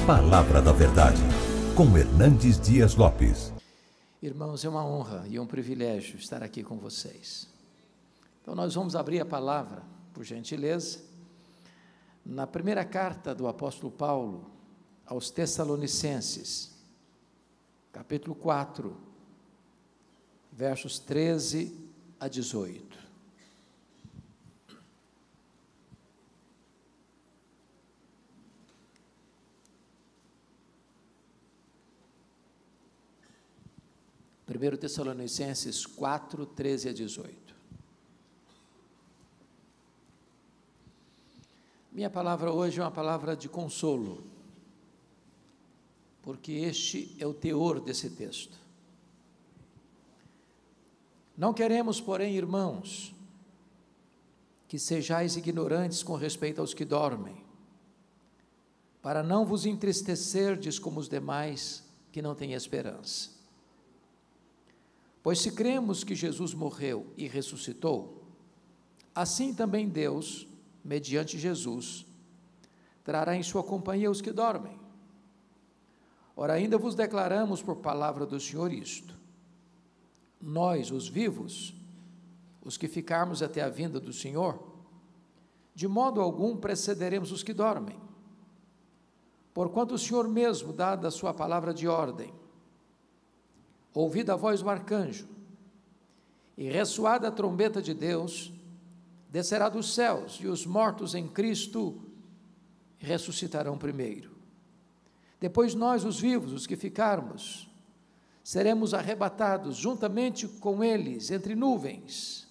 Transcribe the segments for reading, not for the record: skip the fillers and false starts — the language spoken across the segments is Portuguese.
Palavra da Verdade, com Hernandes Dias Lopes. Irmãos, é uma honra e um privilégio estar aqui com vocês. Então nós vamos abrir a palavra, por gentileza, na primeira carta do apóstolo Paulo aos Tessalonicenses, capítulo 4, versos 13 a 18. Primeiro Tessalonicenses 4, 13 a 18. Minha palavra hoje é uma palavra de consolo, porque este é o teor desse texto. Não queremos, porém, irmãos, que sejais ignorantes com respeito aos que dormem, para não vos entristecerdes como os demais que não têm esperança. Pois se cremos que Jesus morreu e ressuscitou, assim também Deus, mediante Jesus, trará em sua companhia os que dormem. Ora, ainda vos declaramos por palavra do Senhor isto: nós, os vivos, os que ficarmos até a vinda do Senhor, de modo algum precederemos os que dormem. Porquanto o Senhor mesmo, dada a sua palavra de ordem, ouvida a voz do arcanjo, e ressoada a trombeta de Deus, descerá dos céus, e os mortos em Cristo ressuscitarão primeiro. Depois nós, os vivos, os que ficarmos, seremos arrebatados juntamente com eles entre nuvens,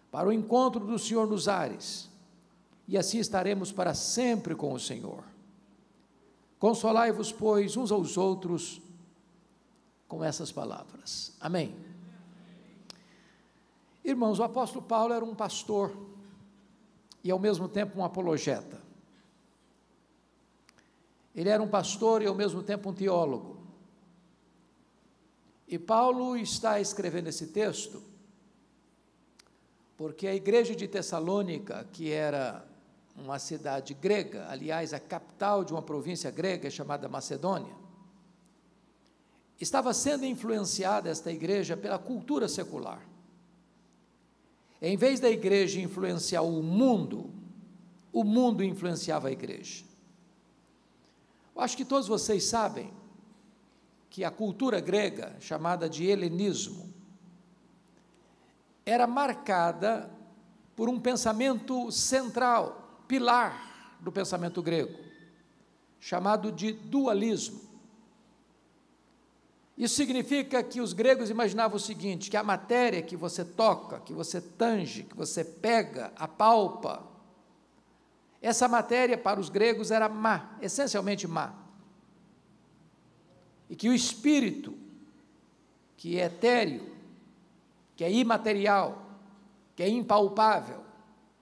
para o encontro do Senhor nos ares, e assim estaremos para sempre com o Senhor. Consolai-vos, pois, uns aos outros, com essas palavras. Amém. Irmãos, o apóstolo Paulo era um pastor e ao mesmo tempo um apologeta. Ele era um pastor e ao mesmo tempo um teólogo. E Paulo está escrevendo esse texto porque a igreja de Tessalônica, que era uma cidade grega, aliás, a capital de uma província grega chamada Macedônia, estava sendo influenciada esta igreja pela cultura secular. Em vez da igreja influenciar o mundo influenciava a igreja. Eu acho que todos vocês sabem que a cultura grega, chamada de helenismo, era marcada por um pensamento central, pilar do pensamento grego, chamado de dualismo. Isso significa que os gregos imaginavam o seguinte, que a matéria que você toca, que você tange, que você pega, apalpa, essa matéria para os gregos era má, essencialmente má. E que o espírito, que é etéreo, que é imaterial, que é impalpável,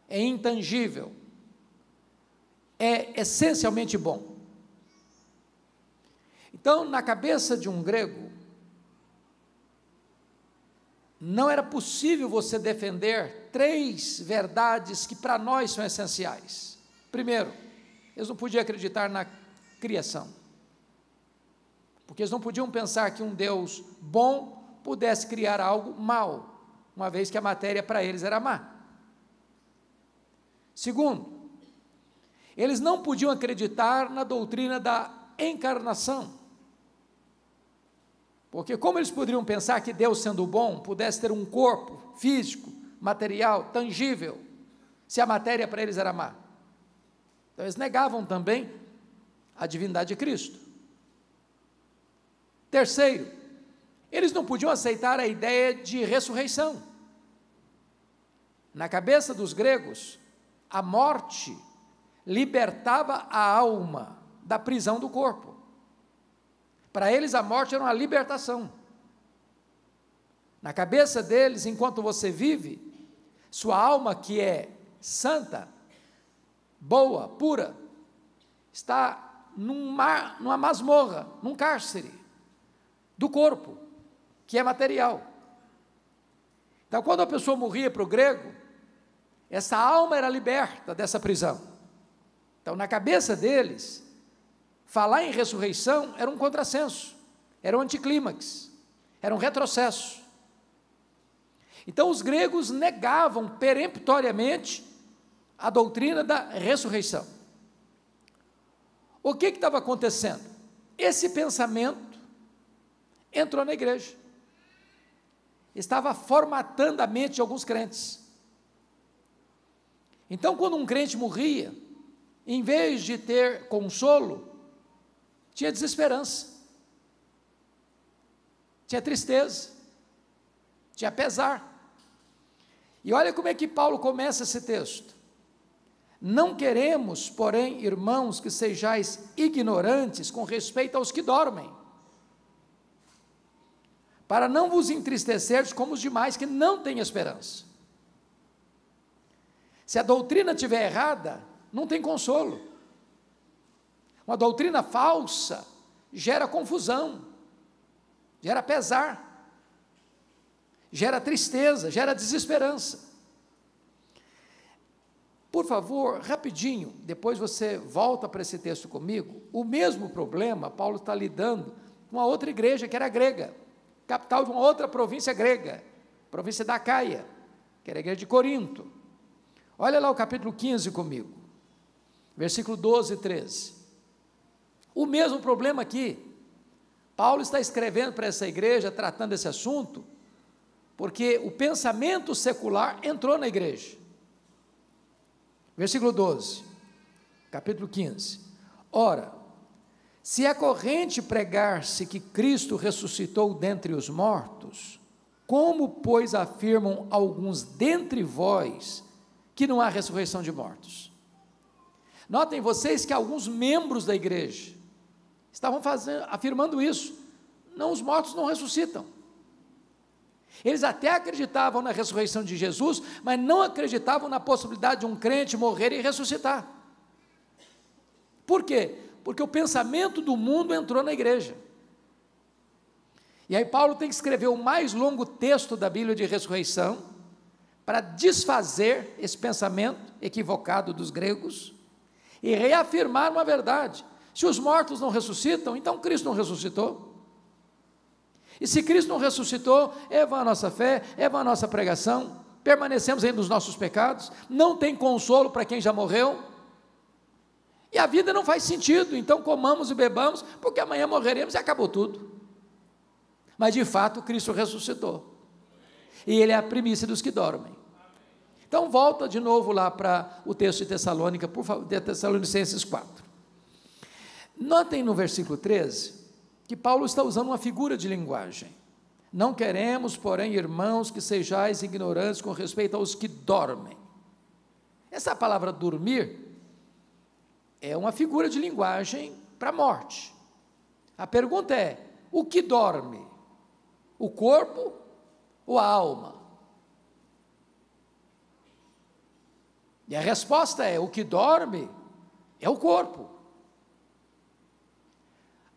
é intangível, é essencialmente bom. Então, na cabeça de um grego, não era possível você defender três verdades que para nós são essenciais. Primeiro, eles não podiam acreditar na criação, porque eles não podiam pensar que um Deus bom pudesse criar algo mal, uma vez que a matéria para eles era má. Segundo, eles não podiam acreditar na doutrina da encarnação, porque como eles poderiam pensar que Deus, sendo bom, pudesse ter um corpo físico, material, tangível, se a matéria para eles era má? Então eles negavam também a divindade de Cristo. Terceiro, eles não podiam aceitar a ideia de ressurreição. Na cabeça dos gregos, a morte libertava a alma da prisão do corpo. Para eles a morte era uma libertação. Na cabeça deles, enquanto você vive, sua alma, que é santa, boa, pura, está numa masmorra, num cárcere do corpo, que é material. Então, quando a pessoa morria para o grego, essa alma era liberta dessa prisão. Então, na cabeça deles, falar em ressurreição era um contrassenso, era um anticlímax, era um retrocesso. Então os gregos negavam peremptoriamente a doutrina da ressurreição. O que estava acontecendo? Esse pensamento entrou na igreja, estava formatando a mente de alguns crentes. Então, quando um crente morria, em vez de ter consolo, tinha desesperança, tinha tristeza, tinha pesar. E olha como é que Paulo começa esse texto: não queremos, porém, irmãos, que sejais ignorantes com respeito aos que dormem, para não vos entristecerdes como os demais que não têm esperança. Se a doutrina estiver errada, não tem consolo. Uma doutrina falsa gera confusão, gera pesar, gera tristeza, gera desesperança. Por favor, rapidinho, depois você volta para esse texto comigo. O mesmo problema Paulo está lidando com uma outra igreja que era grega, capital de uma outra província grega, província da Acaia, que era a igreja de Corinto. Olha lá o capítulo 15 comigo, versículo 12 e 13. O mesmo problema aqui. Paulo está escrevendo para essa igreja, tratando desse assunto, porque o pensamento secular entrou na igreja. Versículo 12, capítulo 15. Ora, se é corrente pregar-se que Cristo ressuscitou dentre os mortos, como, pois, afirmam alguns dentre vós que não há ressurreição de mortos? Notem vocês que alguns membros da igreja estavam afirmando isso. Não, os mortos não ressuscitam. Eles até acreditavam na ressurreição de Jesus, mas não acreditavam na possibilidade de um crente morrer e ressuscitar. Por quê? Porque o pensamento do mundo entrou na igreja. E aí Paulo tem que escrever o mais longo texto da Bíblia de ressurreição, para desfazer esse pensamento equivocado dos gregos, e reafirmar uma verdade: se os mortos não ressuscitam, então Cristo não ressuscitou. E se Cristo não ressuscitou, é vã a nossa fé, é vã a nossa pregação, permanecemos ainda nos nossos pecados, não tem consolo para quem já morreu, e a vida não faz sentido, então comamos e bebamos, porque amanhã morreremos e acabou tudo. Mas de fato Cristo ressuscitou, e Ele é a primícia dos que dormem. Então volta de novo lá para o texto de Tessalônica, por favor, de Tessalonicenses 4. Notem no versículo 13, que Paulo está usando uma figura de linguagem. Não queremos, porém, irmãos, que sejais ignorantes com respeito aos que dormem. Essa palavra dormir é uma figura de linguagem para a morte. A pergunta é: o que dorme? O corpo ou a alma? E a resposta é: o que dorme é o corpo.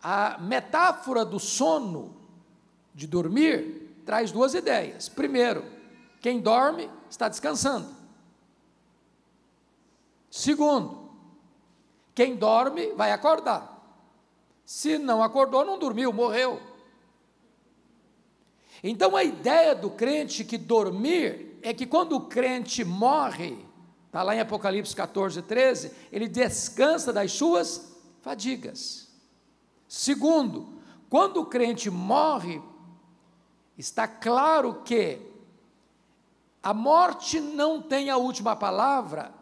A metáfora do sono, de dormir, traz duas ideias. Primeiro, quem dorme está descansando. Segundo, quem dorme vai acordar. Se não acordou, não dormiu, morreu. Então a ideia do crente que dormir é que quando o crente morre, está lá em Apocalipse 14, 13, ele descansa das suas fadigas. Segundo, quando o crente morre, está claro que a morte não tem a última palavra,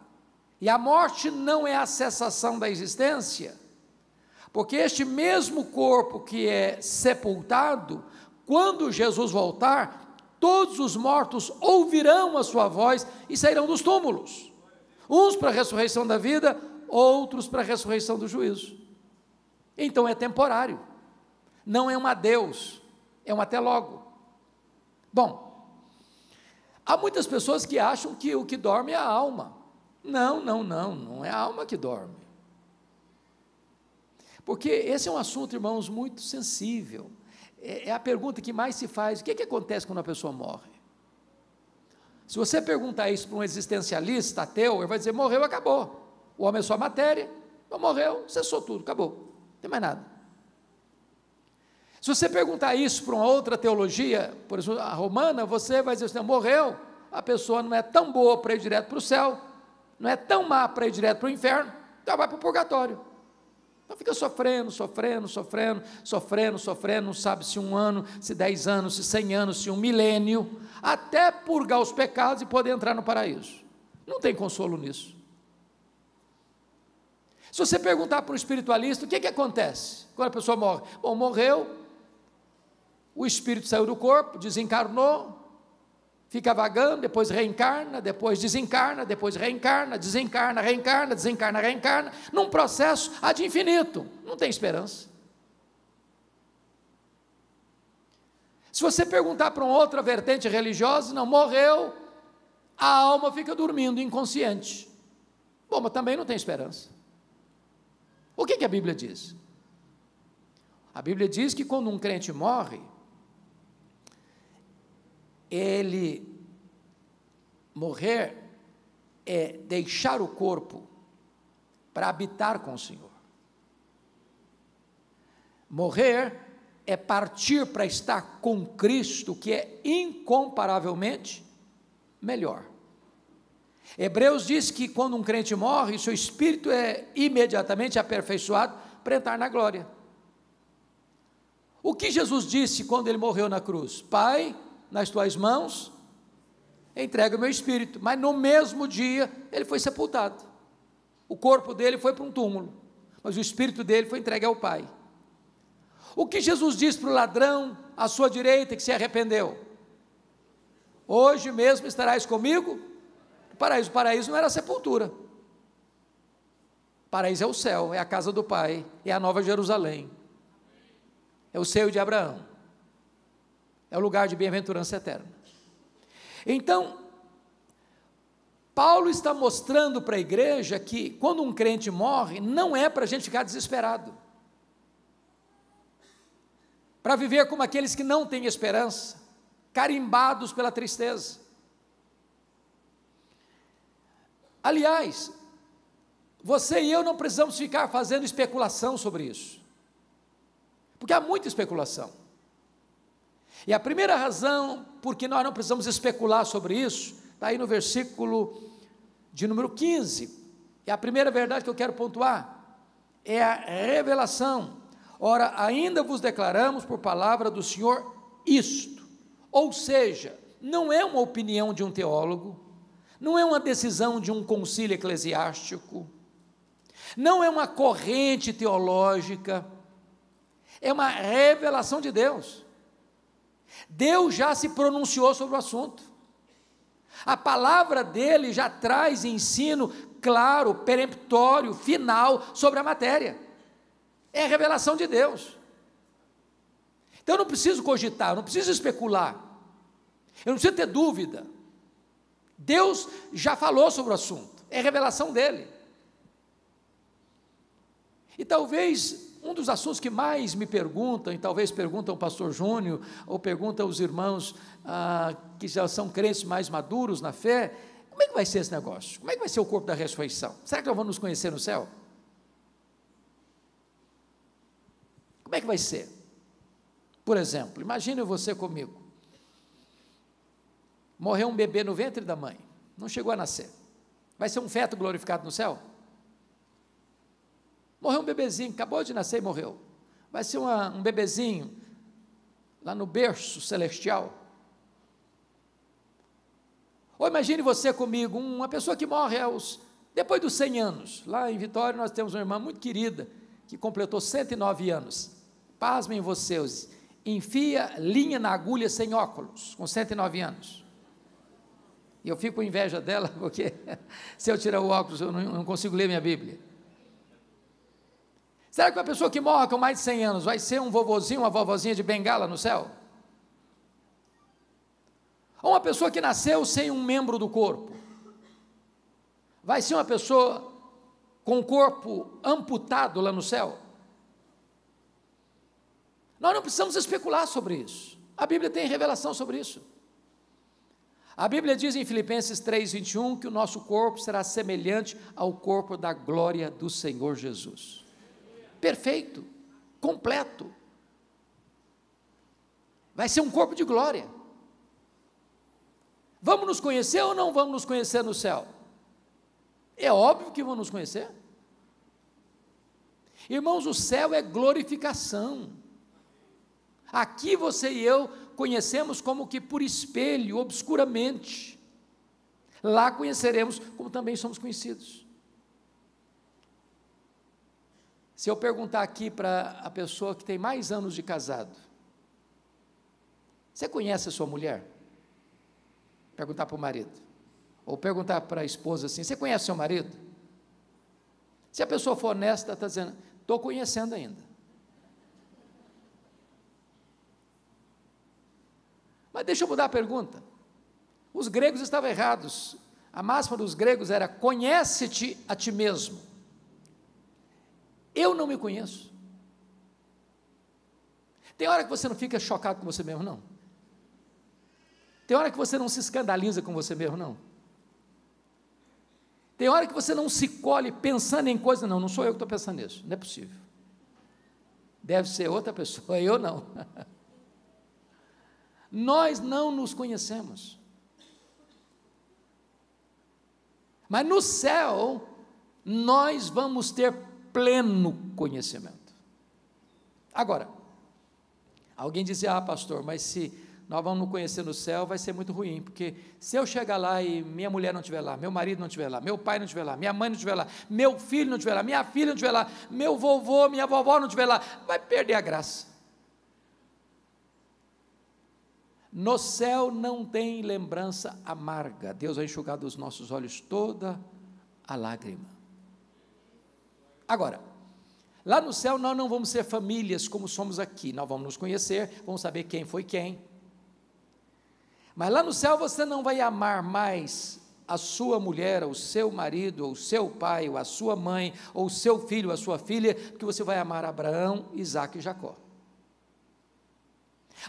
e a morte não é a cessação da existência, porque este mesmo corpo que é sepultado, quando Jesus voltar, todos os mortos ouvirão a sua voz e sairão dos túmulos, uns para a ressurreição da vida, outros para a ressurreição do juízo. Então é temporário, não é um adeus, é um até logo. Bom, há muitas pessoas que acham que o que dorme é a alma. Não é a alma que dorme. Porque esse é um assunto, irmãos, muito sensível. É a pergunta que mais se faz: o que acontece quando a pessoa morre? Se você perguntar isso para um existencialista ateu, ele vai dizer: morreu, acabou. O homem é só matéria, então morreu, cessou tudo, acabou. tem mais nada. Se você perguntar isso para uma outra teologia, por exemplo, a romana, você vai dizer assim, morreu, a pessoa não é tão boa para ir direto para o céu, não é tão má para ir direto para o inferno, então vai para o purgatório. Então fica sofrendo, não sabe se 1 ano, se 10 anos, se 100 anos, se 1 milênio, até purgar os pecados e poder entrar no paraíso. Não tem consolo nisso. Se você perguntar para um espiritualista, o que acontece quando a pessoa morre? Bom, morreu, o espírito saiu do corpo, desencarnou, fica vagando, depois reencarna, depois desencarna, depois reencarna, desencarna, reencarna, desencarna, reencarna, num processo ad infinito, não tem esperança. Se você perguntar para uma outra vertente religiosa, não, morreu, a alma fica dormindo, inconsciente. Bom, mas também não tem esperança. O que a Bíblia diz? A Bíblia diz que quando um crente morre, morrer é deixar o corpo para habitar com o Senhor. Morrer é partir para estar com Cristo, que é incomparavelmente melhor. Hebreus diz que quando um crente morre, seu espírito é imediatamente aperfeiçoado para entrar na glória. O que Jesus disse quando ele morreu na cruz? Pai, nas tuas mãos, entrega o meu espírito. Mas no mesmo dia, ele foi sepultado. O corpo dele foi para um túmulo, mas o espírito dele foi entregue ao Pai. O que Jesus disse para o ladrão à sua direita que se arrependeu? Hoje mesmo estarás comigo no paraíso. O paraíso não era a sepultura. O paraíso é o céu, é a casa do Pai, é a Nova Jerusalém, é o seio de Abraão, é o lugar de bem-aventurança eterna. Então, Paulo está mostrando para a igreja que quando um crente morre, não é para a gente ficar desesperado, para viver como aqueles que não têm esperança, carimbados pela tristeza. Aliás, você e eu não precisamos ficar fazendo especulação sobre isso, porque há muita especulação. E a primeira razão por que nós não precisamos especular sobre isso, está aí no versículo de número 15, e a primeira verdade que eu quero pontuar, é a revelação. Ora, ainda vos declaramos por palavra do Senhor isto, ou seja, não é uma opinião de um teólogo, não é uma decisão de um concílio eclesiástico, não é uma corrente teológica, é uma revelação de Deus. Deus já se pronunciou sobre o assunto, a palavra dele já traz ensino claro, peremptório, final sobre a matéria, é a revelação de Deus. Então eu não preciso cogitar, eu não preciso especular, eu não preciso ter dúvida, Deus já falou sobre o assunto, é a revelação dele. E talvez um dos assuntos que mais me perguntam, e talvez perguntam ao pastor Júnior, ou perguntam aos irmãos que já são crentes mais maduros na fé, como é que vai ser esse negócio? Como é que vai ser o corpo da ressurreição? Será que nós vamos nos conhecer no céu? Como é que vai ser? Por exemplo, imagine você comigo, morreu um bebê no ventre da mãe, não chegou a nascer, vai ser um feto glorificado no céu? Morreu um bebezinho, acabou de nascer e morreu, vai ser um bebezinho lá no berço celestial? Ou imagine você comigo, uma pessoa que morre depois dos 100 anos, lá em Vitória nós temos uma irmã muito querida, que completou 109 anos, pasmem vocês, enfia linha na agulha sem óculos, com 109 anos, e eu fico com inveja dela, porque se eu tirar o óculos eu não consigo ler minha Bíblia. Será que uma pessoa que morre com mais de 100 anos vai ser um vovozinho, uma vovozinha de bengala no céu? Ou uma pessoa que nasceu sem um membro do corpo, vai ser uma pessoa com o corpo amputado lá no céu? Nós não precisamos especular sobre isso, a Bíblia tem revelação sobre isso. A Bíblia diz em Filipenses 3:21 que o nosso corpo será semelhante ao corpo da glória do Senhor Jesus. Perfeito. completo. Vai ser um corpo de glória. Vamos nos conhecer ou não vamos nos conhecer no céu? É óbvio que vamos nos conhecer. Irmãos, o céu é glorificação. Aqui você e eu conhecemos como que por espelho, obscuramente. Lá conheceremos como também somos conhecidos. Se eu perguntar aqui para a pessoa que tem mais anos de casado, você conhece a sua mulher? Perguntar para o marido. Ou perguntar para a esposa assim, você conhece seu marido? Se a pessoa for honesta, está dizendo, estou conhecendo ainda. Mas deixa eu mudar a pergunta. Os gregos estavam errados. A máxima dos gregos era, conhece-te a ti mesmo. Eu não me conheço. Tem hora que você não fica chocado com você mesmo, não? Tem hora que você não se escandaliza com você mesmo, não? Tem hora que você não se colhe pensando em coisa, não sou eu que estou pensando nisso, não é possível. Deve ser outra pessoa, eu não. Nós não nos conhecemos. Mas no céu, nós vamos ter pleno conhecimento. Agora, alguém dizia, pastor, mas se nós vamos nos conhecer no céu, vai ser muito ruim, porque se eu chegar lá e minha mulher não estiver lá, meu marido não estiver lá, meu pai não estiver lá, minha mãe não estiver lá, meu filho não estiver lá, minha filha não estiver lá, meu vovô, minha vovó não estiver lá, vai perder a graça. No céu não tem lembrança amarga, Deus vai enxugar dos nossos olhos toda a lágrima. Agora, lá no céu nós não vamos ser famílias como somos aqui, nós vamos nos conhecer, vamos saber quem foi quem, mas lá no céu você não vai amar mais a sua mulher, ou o seu marido, ou o seu pai, ou a sua mãe, ou o seu filho, ou a sua filha, porque você vai amar Abraão, Isaque e Jacó.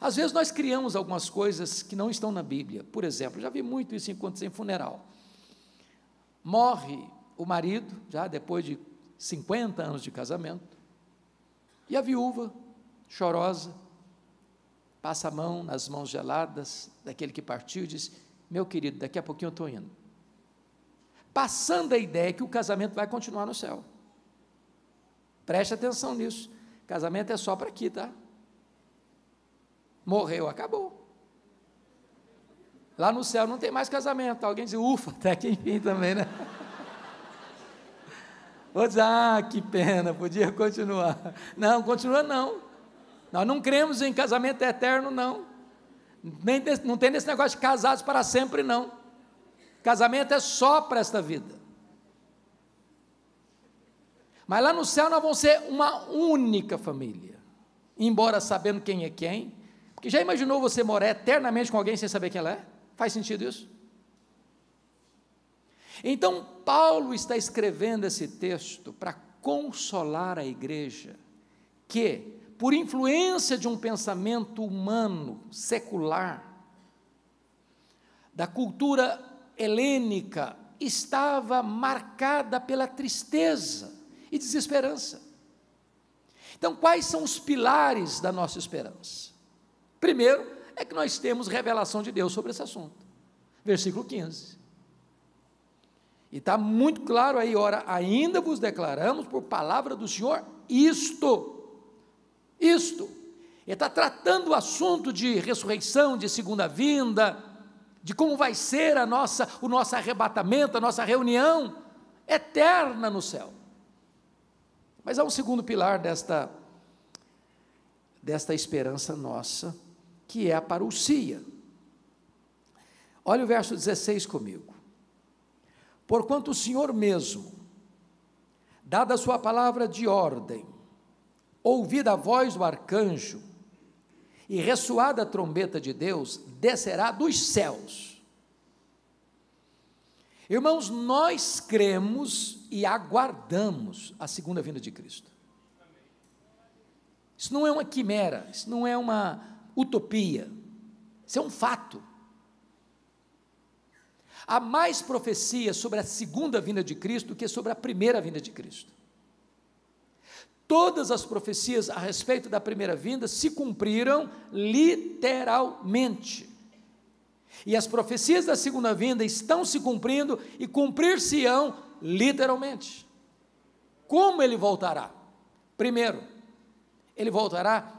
Às vezes nós criamos algumas coisas que não estão na Bíblia. Por exemplo, já vi muito isso enquanto em funeral. Morre o marido, já depois de 50 anos de casamento, e a viúva, chorosa, passa a mão nas mãos geladas daquele que partiu e diz, meu querido, daqui a pouquinho eu estou indo. Passando a ideia que o casamento vai continuar no céu. Preste atenção nisso, casamento é só para aqui, tá? Morreu, acabou. Lá no céu não tem mais casamento. Alguém diz, ufa, até que enfim também, né? Vou dizer, que pena, podia continuar. Não, continua não. Nós não cremos em casamento eterno, não. Não tem esse negócio de casados para sempre, não. Casamento é só para esta vida. Mas lá no céu nós vamos ser uma única família. Embora sabendo quem é quem. Porque já imaginou você morar eternamente com alguém sem saber quem ela é? Faz sentido isso? Então, Paulo está escrevendo esse texto para consolar a igreja, que, por influência de um pensamento humano, secular, da cultura helênica, estava marcada pela tristeza e desesperança. Então, quais são os pilares da nossa esperança? Primeiro, é que nós temos revelação de Deus sobre esse assunto. Versículo 15. E está muito claro aí, ora, ainda vos declaramos por palavra do Senhor isto. Ele está tratando o assunto de ressurreição, de segunda vinda, de como vai ser o nosso arrebatamento, a nossa reunião eterna no céu. Mas há um segundo pilar desta esperança nossa, que é a parousia. Olha o verso 16 comigo. Porquanto o Senhor mesmo, dada a sua palavra de ordem, ouvida a voz do arcanjo, e ressoada a trombeta de Deus, descerá dos céus. Irmãos, nós cremos e aguardamos a segunda vinda de Cristo. Isso não é uma quimera, isso não é uma utopia, isso é um fato. Há mais profecia sobre a segunda vinda de Cristo do que sobre a primeira vinda de Cristo. todas as profecias a respeito da primeira vinda se cumpriram literalmente. E as profecias da segunda vinda estão se cumprindo e cumprir-se-ão literalmente. Como ele voltará? Primeiro, ele voltará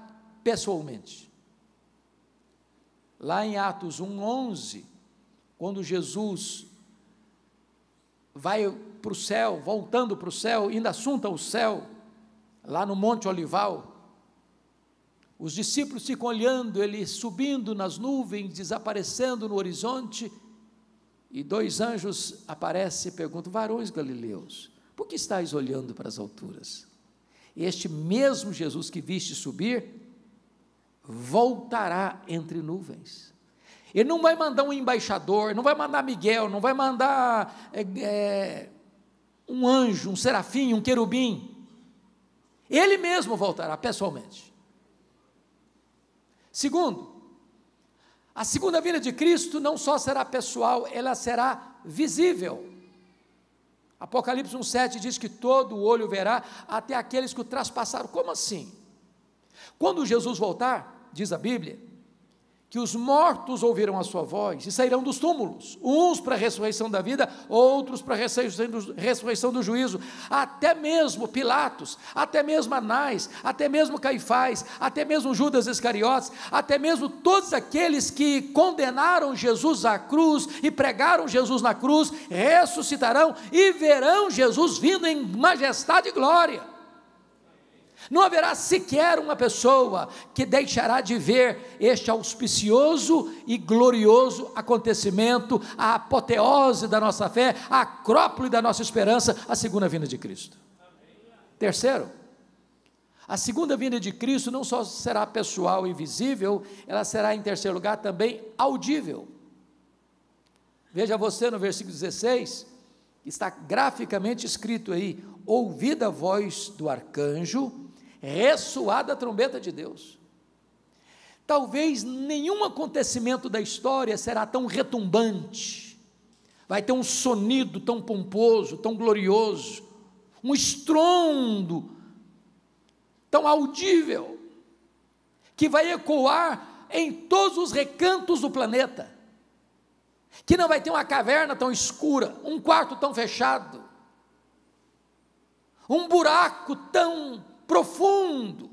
pessoalmente. Lá em Atos 1:11, quando Jesus vai para o céu, voltando para o céu, indo assunto ao céu, lá no Monte Olival, os discípulos ficam olhando, ele subindo nas nuvens, desaparecendo no horizonte, e dois anjos aparecem e perguntam: varões galileus, por que estáis olhando para as alturas? Este mesmo Jesus que viste subir, voltará entre nuvens. Ele não vai mandar um embaixador, não vai mandar Miguel, não vai mandar um anjo, um serafim, um querubim. Ele mesmo voltará pessoalmente. Segundo, a segunda vinda de Cristo não só será pessoal, ela será visível. Apocalipse 1:7 diz que todo olho verá, até aqueles que o traspassaram. Como assim? Quando Jesus voltar, diz a Bíblia, que os mortos ouvirão a sua voz e sairão dos túmulos, uns para a ressurreição da vida, outros para a ressurreição do juízo. Até mesmo Pilatos, até mesmo Anás, até mesmo Caifás, até mesmo Judas Iscariotes, até mesmo todos aqueles que condenaram Jesus à cruz e pregaram Jesus na cruz, ressuscitarão e verão Jesus vindo em majestade e glória. Não haverá sequer uma pessoa que deixará de ver este auspicioso e glorioso acontecimento, a apoteose da nossa fé, a acrópole da nossa esperança, a segunda vinda de Cristo. Terceiro, a segunda vinda de Cristo não só será pessoal e visível, ela será, em terceiro lugar, também audível. Veja você no versículo 16, está graficamente escrito aí: ouvida a voz do arcanjo, ressoada a trombeta de Deus. Talvez nenhum acontecimento da história será tão retumbante, vai ter um sonido tão pomposo, tão glorioso, um estrondo tão audível, que vai ecoar em todos os recantos do planeta, que não vai ter uma caverna tão escura, um quarto tão fechado, um buraco tão profundo,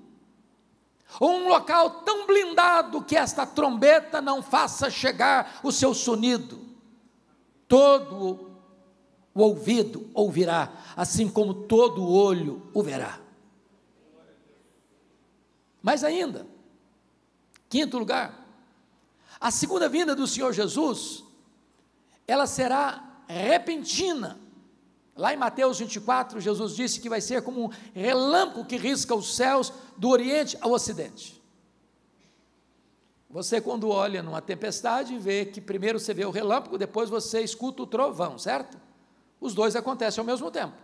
ou um local tão blindado que esta trombeta não faça chegar o seu sonido. Todo o ouvido ouvirá, assim como todo olho o verá. Mas ainda, quinto lugar, a segunda vinda do Senhor Jesus, ela será repentina. Lá em Mateus 24, Jesus disse que vai ser como um relâmpago que risca os céus do Oriente ao Ocidente. Você, quando olha numa tempestade, vê que primeiro você vê o relâmpago, depois você escuta o trovão, certo? Os dois acontecem ao mesmo tempo.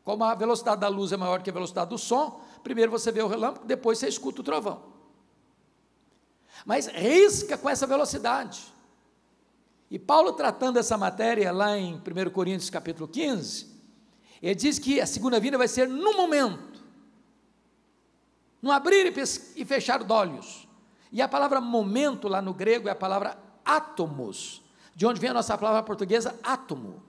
Como a velocidade da luz é maior que a velocidade do som, primeiro você vê o relâmpago, depois você escuta o trovão. Mas risca com essa velocidade. E Paulo, tratando essa matéria lá em 1 Coríntios capítulo 15, ele diz que a segunda vinda vai ser num momento, no abrir e fechar de olhos. E a palavra momento lá no grego é a palavra átomos, de onde vem a nossa palavra portuguesa átomo.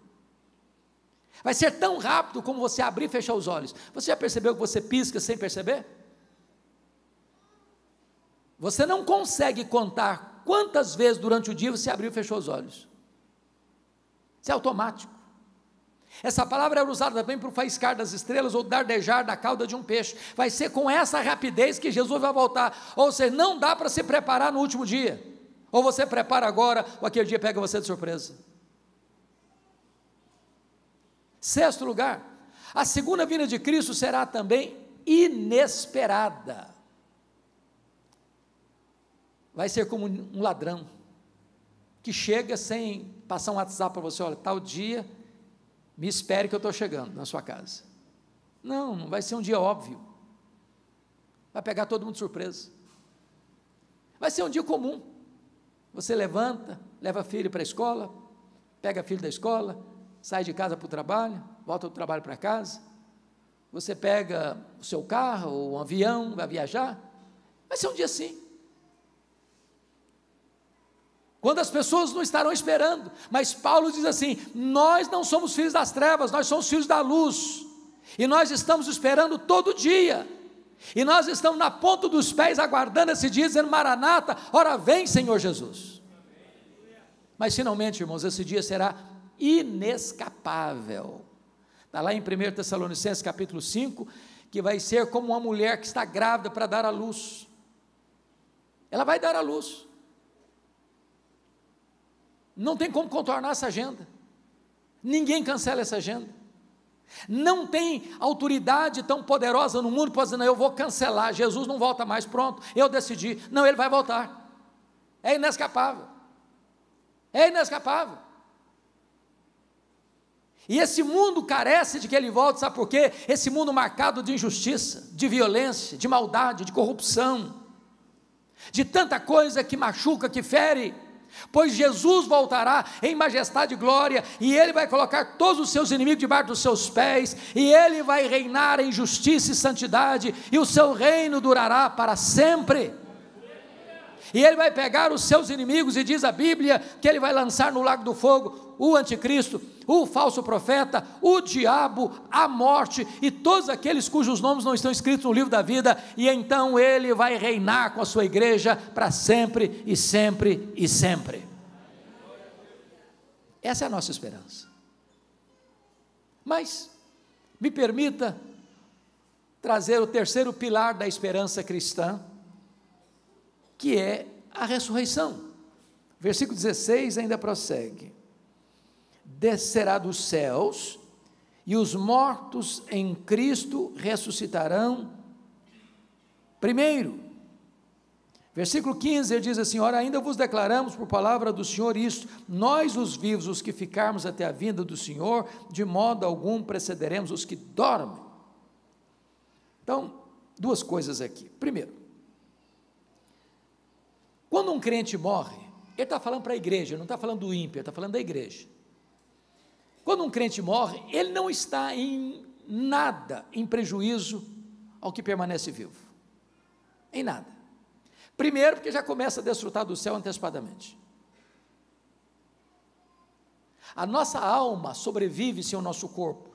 Vai ser tão rápido como você abrir e fechar os olhos. Você já percebeu que você pisca sem perceber? Você não consegue contar quantas vezes durante o dia você abriu e fechou os olhos. Isso é automático. Essa palavra era usada também para o faiscar das estrelas ou dardejar da cauda de um peixe. Vai ser com essa rapidez que Jesus vai voltar. Ou seja, não dá para se preparar no último dia. Ou você prepara agora, ou aquele dia pega você de surpresa. Sexto lugar, a segunda vinda de Cristo será também inesperada. Vai ser como um ladrão, que chega sem passar um WhatsApp para você: olha, tal dia, me espere que eu estou chegando na sua casa. Não, não vai ser um dia óbvio, vai pegar todo mundo de surpresa, vai ser um dia comum. Você levanta, leva filho para a escola, pega filho da escola, sai de casa para o trabalho, volta do trabalho para casa, Você pega o seu carro ou um avião, vai viajar, vai ser um dia assim. Quando as pessoas não estarão esperando, mas Paulo diz assim: nós não somos filhos das trevas, nós somos filhos da luz, e nós estamos esperando todo dia, e nós estamos na ponta dos pés aguardando esse dia, dizendo: Maranata, ora vem Senhor Jesus. Mas finalmente, irmãos, esse dia será inescapável. Está lá em 1 Tessalonicenses capítulo 5, que vai ser como uma mulher que está grávida para dar à luz. Ela vai dar à luz. Não tem como contornar essa agenda. Ninguém cancela essa agenda. Não tem autoridade tão poderosa no mundo para dizer: não, eu vou cancelar, Jesus não volta mais, pronto, eu decidi. Não, ele vai voltar. É inescapável. É inescapável. E esse mundo carece de que ele volte, sabe por quê? Esse mundo marcado de injustiça, de violência, de maldade, de corrupção, de tanta coisa que machuca, que fere. Pois Jesus voltará em majestade e glória, e ele vai colocar todos os seus inimigos debaixo dos seus pés, e ele vai reinar em justiça e santidade, e o seu reino durará para sempre. E ele vai pegar os seus inimigos, e diz a Bíblia que ele vai lançar no lago do fogo o anticristo, o falso profeta, o diabo, a morte e todos aqueles cujos nomes não estão escritos no livro da vida, e então ele vai reinar com a sua igreja para sempre e sempre e sempre. Essa é a nossa esperança. Mas me permita trazer o terceiro pilar da esperança cristã, que é a ressurreição. Versículo 16 ainda prossegue: descerá dos céus, e os mortos em Cristo ressuscitarão primeiro. Versículo 15, ele diz assim: ora, ainda vos declaramos por palavra do Senhor isto: nós os vivos, os que ficarmos até a vinda do Senhor, de modo algum precederemos os que dormem. Então, duas coisas aqui. Primeiro, quando um crente morre, ele está falando para a igreja, não está falando do ímpio, ele está falando da igreja. Quando um crente morre, ele não está em nada em prejuízo ao que permanece vivo, em nada. Primeiro, porque já começa a desfrutar do céu antecipadamente. A nossa alma sobrevive sem o nosso corpo.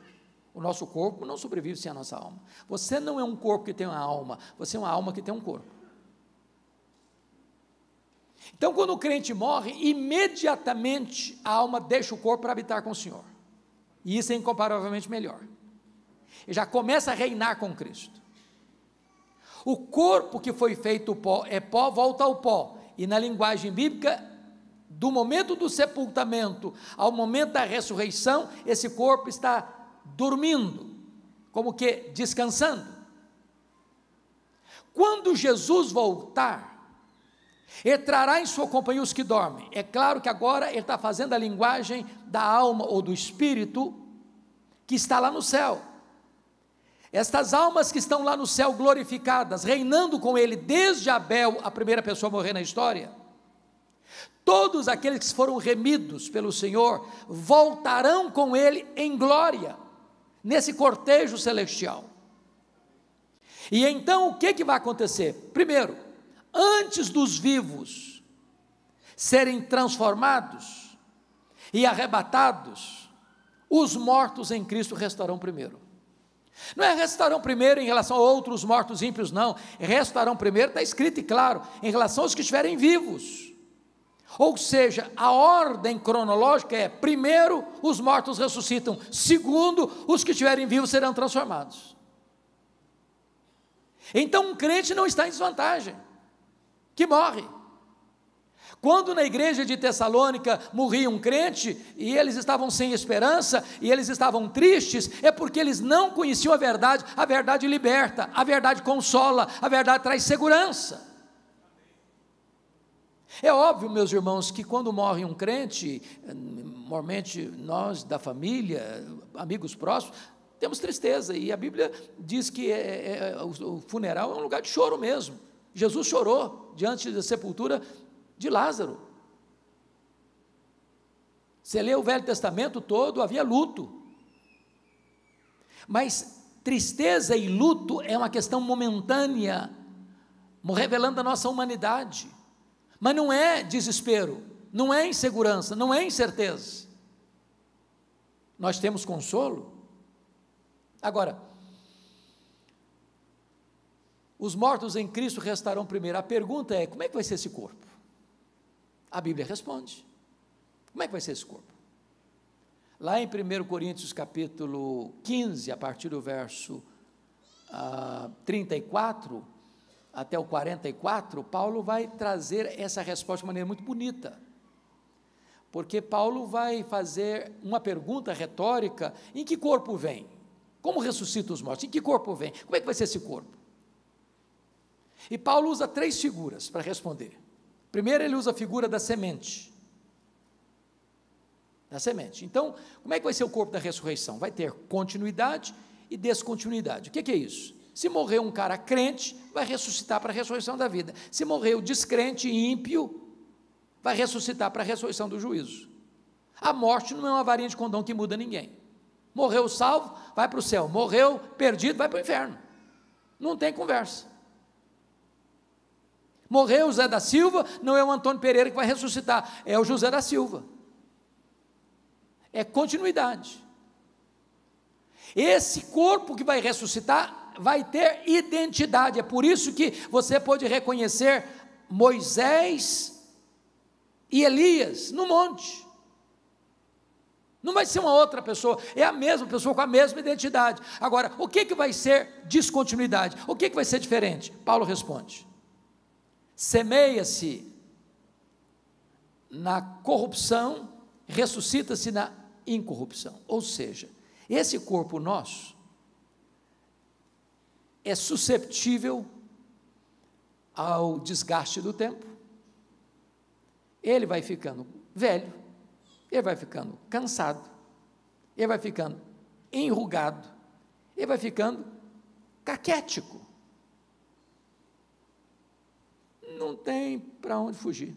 O nosso corpo não sobrevive sem a nossa alma. Você não é um corpo que tem uma alma, você é uma alma que tem um corpo. Então, quando o crente morre, imediatamente a alma deixa o corpo para habitar com o Senhor, e isso é incomparavelmente melhor. Ele já começa a reinar com Cristo. O corpo que foi feito pó, é pó, volta ao pó, e na linguagem bíblica, do momento do sepultamento ao momento da ressurreição, esse corpo está dormindo, como que descansando. Quando Jesus voltar, ele trará em sua companhia os que dormem. É claro que agora ele está fazendo a linguagem da alma ou do espírito que está lá no céu. Estas almas que estão lá no céu glorificadas, reinando com ele desde Abel, a primeira pessoa a morrer na história, todos aqueles que foram remidos pelo Senhor, voltarão com ele em glória, nesse cortejo celestial. E então o que vai acontecer? Primeiro, antes dos vivos serem transformados e arrebatados, os mortos em Cristo restarão primeiro. Não é restarão primeiro em relação a outros mortos ímpios, não. Restarão primeiro, está escrito e claro, em relação aos que estiverem vivos. Ou seja, a ordem cronológica é: primeiro os mortos ressuscitam, segundo os que estiverem vivos serão transformados. Então um crente não está em desvantagem, que morre. Quando na igreja de Tessalônica morria um crente, e eles estavam sem esperança, e eles estavam tristes, é porque eles não conheciam a verdade liberta, a verdade consola, a verdade traz segurança. É óbvio, meus irmãos, que quando morre um crente, normalmente nós da família, amigos próximos, temos tristeza, e a Bíblia diz que o funeral é um lugar de choro mesmo. Jesus chorou diante da sepultura de Lázaro. Você lê o Velho Testamento todo, havia luto. Mas Tristeza e luto é uma questão momentânea, revelando a nossa humanidade, mas não é desespero, não é insegurança, não é incerteza. Nós temos consolo. Agora, os mortos em Cristo restarão primeiro. A pergunta é: como é que vai ser esse corpo? A Bíblia responde. Como é que vai ser esse corpo? Lá em 1 Coríntios capítulo 15, a partir do verso 34 até o 44, Paulo vai trazer essa resposta de maneira muito bonita, porque Paulo vai fazer uma pergunta retórica: em que corpo vem? Como ressuscita os mortos? Em que corpo vem? Como é que vai ser esse corpo? E Paulo usa 3 figuras para responder. Primeiro, ele usa a figura da semente. Da semente. Então, como é que vai ser o corpo da ressurreição? Vai ter continuidade e descontinuidade. O que é isso? Se morrer um cara crente, vai ressuscitar para a ressurreição da vida. Se morrer o descrente e ímpio, vai ressuscitar para a ressurreição do juízo. A morte não é uma varinha de condão que muda ninguém. Morreu salvo, vai para o céu. Morreu perdido, vai para o inferno. Não tem conversa. Morreu o Zé da Silva, não é o Antônio Pereira que vai ressuscitar, é o José da Silva. É continuidade. Esse corpo que vai ressuscitar vai ter identidade. É por isso que você pode reconhecer Moisés e Elias no monte. Não vai ser uma outra pessoa, é a mesma pessoa com a mesma identidade. Agora, o que vai ser descontinuidade? O que vai ser diferente? Paulo responde: semeia-se na corrupção, ressuscita-se na incorrupção. Ou seja, esse corpo nosso é susceptível ao desgaste do tempo. Ele vai ficando velho, ele vai ficando cansado, ele vai ficando enrugado, ele vai ficando caquético. Não tem para onde fugir.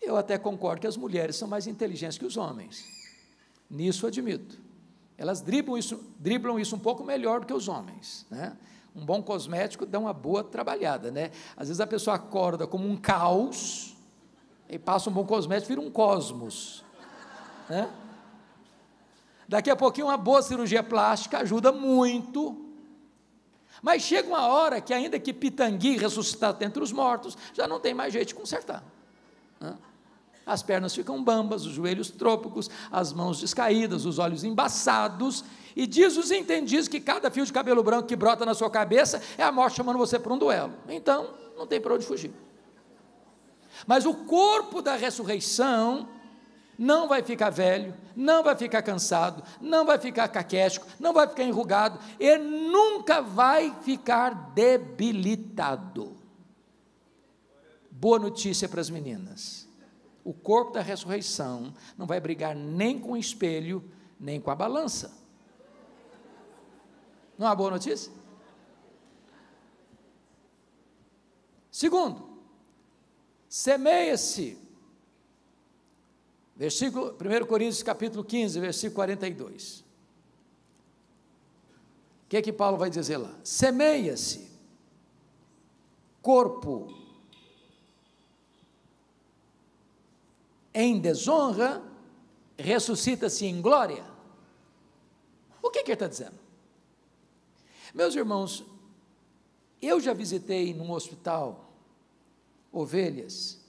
Eu até concordo que as mulheres são mais inteligentes que os homens, nisso admito. Elas driblam isso um pouco melhor do que os homens, né? Um bom cosmético dá uma boa trabalhada, né? Às vezes a pessoa acorda como um caos, e passa um bom cosmético, vira um cosmos, né? Daqui a pouquinho uma boa cirurgia plástica ajuda muito, mas chega uma hora que, ainda que Pitangui ressuscitado entre os mortos, já não tem mais jeito de consertar, né? As pernas ficam bambas, os joelhos trôpicos, as mãos descaídas, os olhos embaçados, e diz os entendidos que cada fio de cabelo branco que brota na sua cabeça é a morte chamando você para um duelo. Então, não tem para onde fugir. Mas o corpo da ressurreição não vai ficar velho, não vai ficar cansado, não vai ficar caquético, não vai ficar enrugado, e nunca vai ficar debilitado. Boa notícia para as meninas: o corpo da ressurreição não vai brigar nem com o espelho, nem com a balança. Não é uma boa notícia? Segundo, semeia-se, versículo 1 Coríntios capítulo 15, versículo 42. O que é que Paulo vai dizer lá? Semeia-se corpo em desonra, ressuscita-se em glória. O que ele está dizendo? Meus irmãos, eu já visitei num hospital ovelhas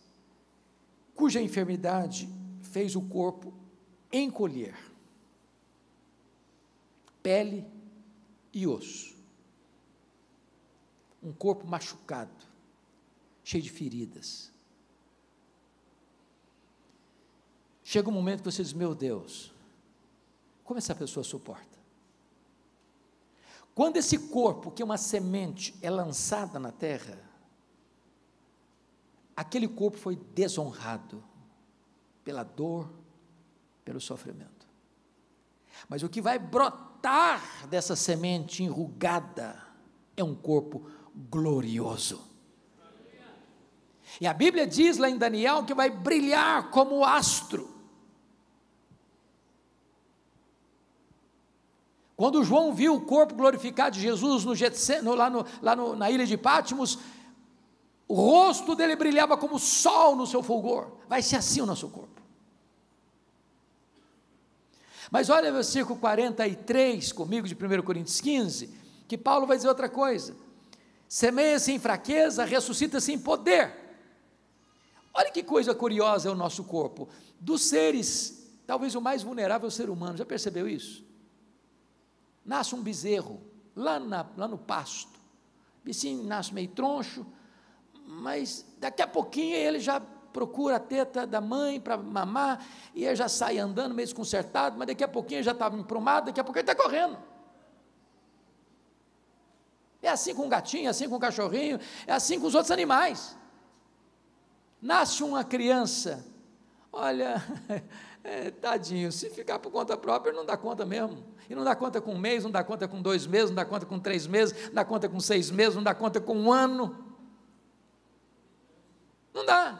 cuja enfermidade fez o corpo encolher, pele e osso, um corpo machucado, cheio de feridas. Chega um momento que você diz: meu Deus, como essa pessoa suporta? Quando esse corpo, que é uma semente, é lançada na terra, aquele corpo foi desonrado pela dor, pelo sofrimento. Mas o que vai brotar dessa semente enrugada é um corpo glorioso. E a Bíblia diz lá em Daniel que vai brilhar como astro. Quando João viu o corpo glorificado de Jesus na ilha de Patmos, o rosto dele brilhava como o sol no seu fulgor. Vai ser assim o nosso corpo. Mas olha o versículo 43 comigo de 1 Coríntios 15, que Paulo vai dizer outra coisa: semeia-se em fraqueza, ressuscita-se em poder. Olha que coisa curiosa é o nosso corpo. Dos seres, talvez o mais vulnerável é o ser humano, já percebeu isso? Nasce um bezerro, lá no pasto, o bichinho nasce meio troncho, mas daqui a pouquinho ele já procura a teta da mãe para mamar, e ele já sai andando meio desconcertado, mas daqui a pouquinho ele já está emprumado, daqui a pouquinho ele está correndo. É assim com o gatinho, é assim com o cachorrinho, é assim com os outros animais. Nasce uma criança, olha, tadinho, se ficar por conta própria, não dá conta mesmo, e não dá conta com 1 mês, não dá conta com 2 meses, não dá conta com 3 meses, não dá conta com 6 meses, não dá conta com 1 ano, não dá.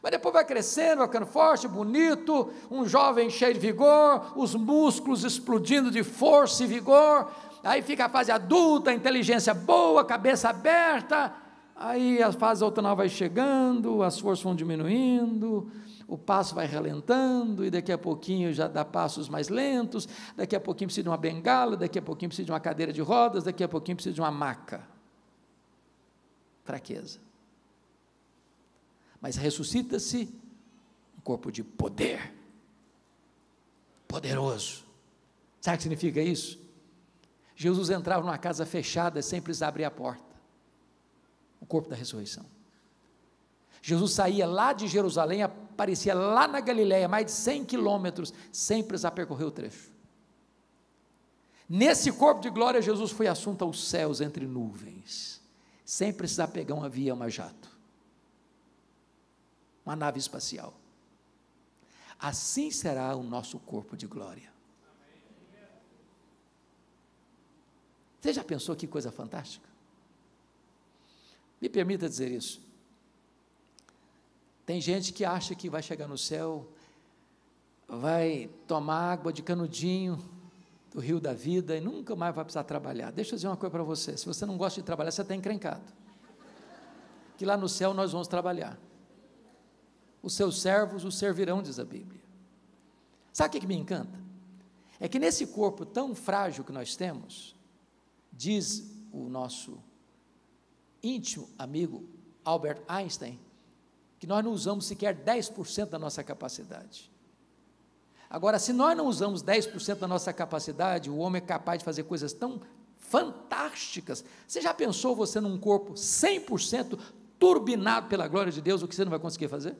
Mas depois vai crescendo, vai ficando forte, bonito, um jovem cheio de vigor, os músculos explodindo de força e vigor, aí fica a fase adulta, a inteligência boa, cabeça aberta, aí a fase outonal vai chegando, as forças vão diminuindo, o passo vai relentando, e daqui a pouquinho já dá passos mais lentos, daqui a pouquinho precisa de uma bengala, daqui a pouquinho precisa de uma cadeira de rodas, daqui a pouquinho precisa de uma maca. Fraqueza. Mas ressuscita-se um corpo de poder, poderoso. Sabe o que significa isso? Jesus entrava numa casa fechada sem precisar abrir a porta, o corpo da ressurreição. Jesus saía lá de Jerusalém, aparecia lá na Galileia, mais de 100 quilômetros, sem precisar percorrer o trecho. Nesse corpo de glória, Jesus foi assunto aos céus entre nuvens, sem precisar pegar um avião, uma jato, uma nave espacial. Assim será o nosso corpo de glória. Você já pensou que coisa fantástica? Me permita dizer isso. Tem gente que acha que vai chegar no céu, vai tomar água de canudinho do rio da vida e nunca mais vai precisar trabalhar. Deixa eu dizer uma coisa para você: se você não gosta de trabalhar, você está encrencado, que lá no céu nós vamos trabalhar. Os seus servos o servirão, diz a Bíblia. Sabe o que me encanta? É que nesse corpo tão frágil que nós temos, diz o nosso íntimo amigo Albert Einstein, que nós não usamos sequer 10% da nossa capacidade. Agora, se nós não usamos 10% da nossa capacidade, o homem é capaz de fazer coisas tão fantásticas. Você já pensou você num corpo 100% turbinado pela glória de Deus, o que você não vai conseguir fazer?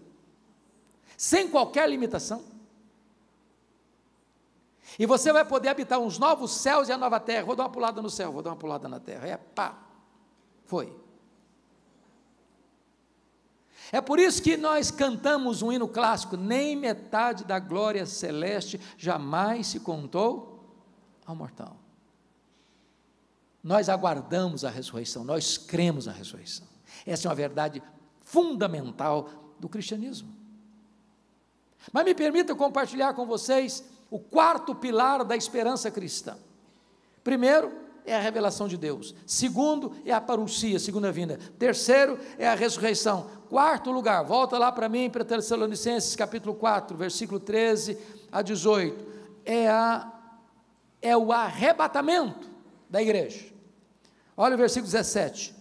Sem qualquer limitação. E você vai poder habitar uns novos céus e a nova terra. Vou dar uma pulada no céu, vou dar uma pulada na terra. Foi. É por isso que nós cantamos um hino clássico: nem metade da glória celeste jamais se contou ao mortal. Nós aguardamos a ressurreição, nós cremos na ressurreição. Essa é uma verdade fundamental do cristianismo. Mas me permita compartilhar com vocês o 4º pilar da esperança cristã. Primeiro é a revelação de Deus. Segundo é a parousia, segunda vinda. Terceiro é a ressurreição. 4º lugar, volta lá para mim, para Tessalonicenses capítulo 4, versículo 13 a 18, é o arrebatamento da igreja. Olha o versículo 17.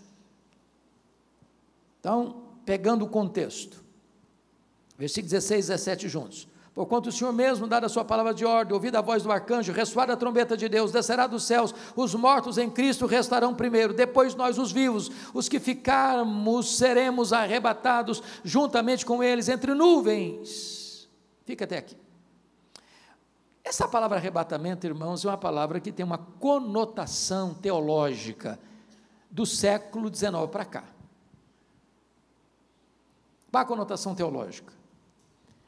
Então, pegando o contexto, versículo 16 e 17 juntos: porquanto o Senhor mesmo, dada a sua palavra de ordem, ouvida a voz do arcanjo, ressoada a trombeta de Deus, descerá dos céus, os mortos em Cristo restarão primeiro, depois nós os vivos, os que ficarmos, seremos arrebatados juntamente com eles entre nuvens. Fica até aqui. Essa palavra arrebatamento, irmãos, é uma palavra que tem uma conotação teológica do século XIX para cá. Qual a conotação teológica?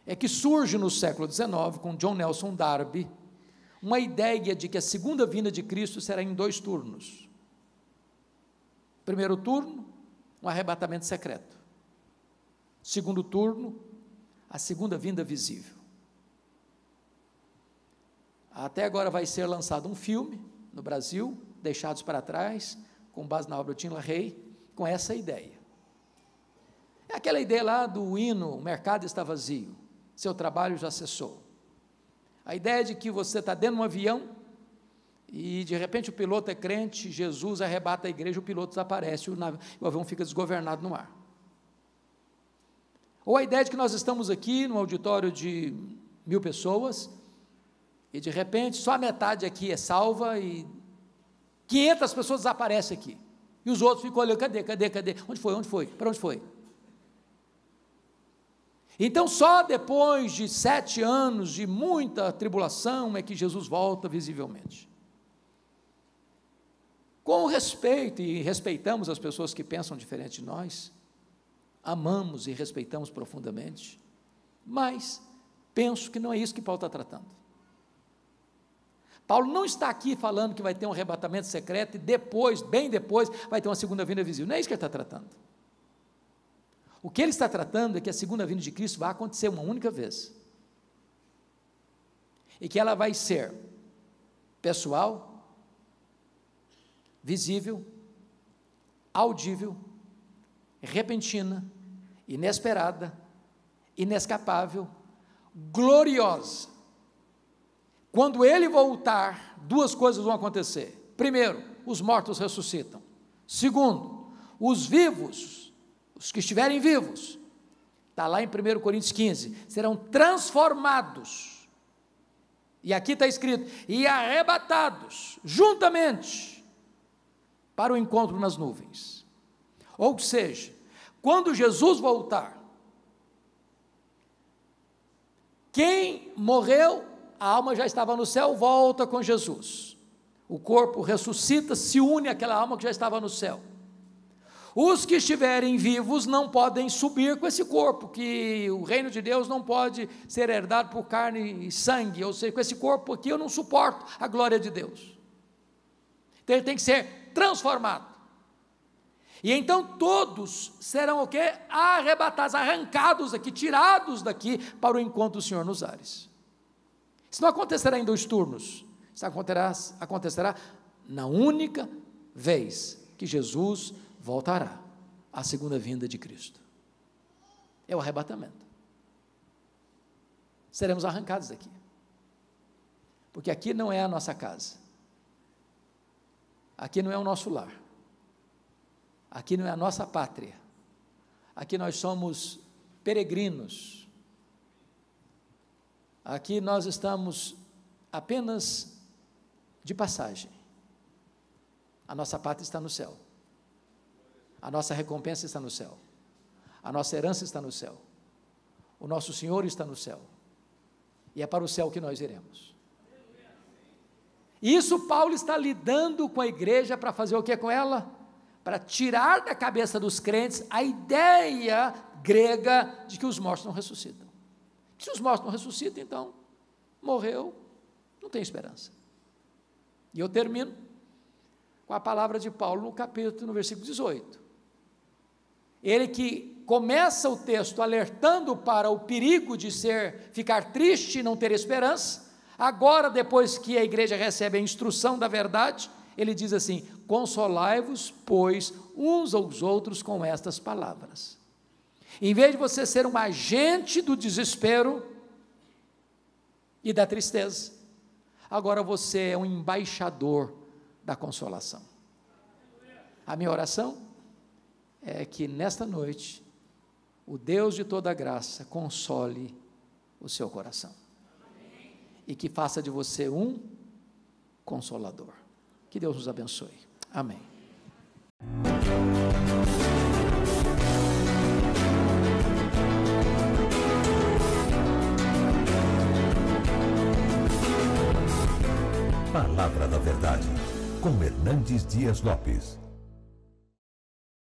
É que surge no século XIX, com John Nelson Darby, uma ideia de que a segunda vinda de Cristo será em 2 turnos. Primeiro turno, um arrebatamento secreto. Segundo turno, a segunda vinda visível. Até agora vai ser lançado um filme no Brasil, Deixados para Trás, com base na obra do Tim LaHaye, com essa ideia. É aquela ideia lá do hino, o mercado está vazio, seu trabalho já cessou. A ideia de que você está dentro de um avião e de repente o piloto é crente, Jesus arrebata a igreja, o piloto desaparece, o avião fica desgovernado no ar. Ou a ideia de que nós estamos aqui num auditório de 1000 pessoas e de repente só a metade aqui é salva e 500 pessoas desaparecem aqui. E os outros ficam olhando, cadê? Onde foi? Para onde foi? Então, só depois de 7 anos de muita tribulação é que Jesus volta visivelmente. Com respeito, e respeitamos as pessoas que pensam diferente de nós, amamos e respeitamos profundamente, mas penso que não é isso que Paulo está tratando. Paulo não está aqui falando que vai ter um arrebatamento secreto e depois, bem depois, vai ter uma segunda vinda visível. Não é isso que ele está tratando. O que ele está tratando é que a segunda vinda de Cristo vai acontecer uma única vez. E que ela vai ser pessoal, visível, audível, repentina, inesperada, inescapável, gloriosa. Quando ele voltar, 2 coisas vão acontecer. Primeiro, os mortos ressuscitam. Segundo, os vivos, os que estiverem vivos, está lá em 1 Coríntios 15, serão transformados. E aqui está escrito, e arrebatados, juntamente, para o encontro nas nuvens. Ou seja, quando Jesus voltar, quem morreu, a alma já estava no céu, volta com Jesus. O corpo ressuscita, se une àquela alma que já estava no céu. Os que estiverem vivos não podem subir com esse corpo, que o reino de Deus não pode ser herdado por carne e sangue, ou seja, com esse corpo aqui eu não suporto a glória de Deus. Então ele tem que ser transformado. E então todos serão o quê? Arrebatados, arrancados daqui, tirados daqui para o encontro do Senhor nos ares. Isso não acontecerá em 2 turnos, isso acontecerá na única vez que Jesus voltará, a segunda vinda de Cristo. É o arrebatamento. Seremos arrancados daqui, porque aqui não é a nossa casa, aqui não é o nosso lar, aqui não é a nossa pátria, aqui nós somos peregrinos, aqui nós estamos apenas de passagem. A nossa pátria está no céu, a nossa recompensa está no céu, a nossa herança está no céu, o nosso Senhor está no céu, e é para o céu que nós iremos. Isso Paulo está lidando com a igreja para fazer o que com ela? Para tirar da cabeça dos crentes a ideia grega de que os mortos não ressuscitam. Se os mortos não ressuscitam, então, morreu, não tem esperança. E eu termino com a palavra de Paulo no versículo 18. Ele que começa o texto alertando para o perigo de ficar triste e não ter esperança, agora, depois que a igreja recebe a instrução da verdade, ele diz assim, consolai-vos, pois, uns aos outros com estas palavras. Em vez de você ser um agente do desespero e da tristeza, agora você é um embaixador da consolação. A minha oração é que nesta noite, o Deus de toda graça console o seu coração. E que faça de você um consolador. Que Deus nos abençoe. Amém. Palavra da Verdade, com Hernandes Dias Lopes.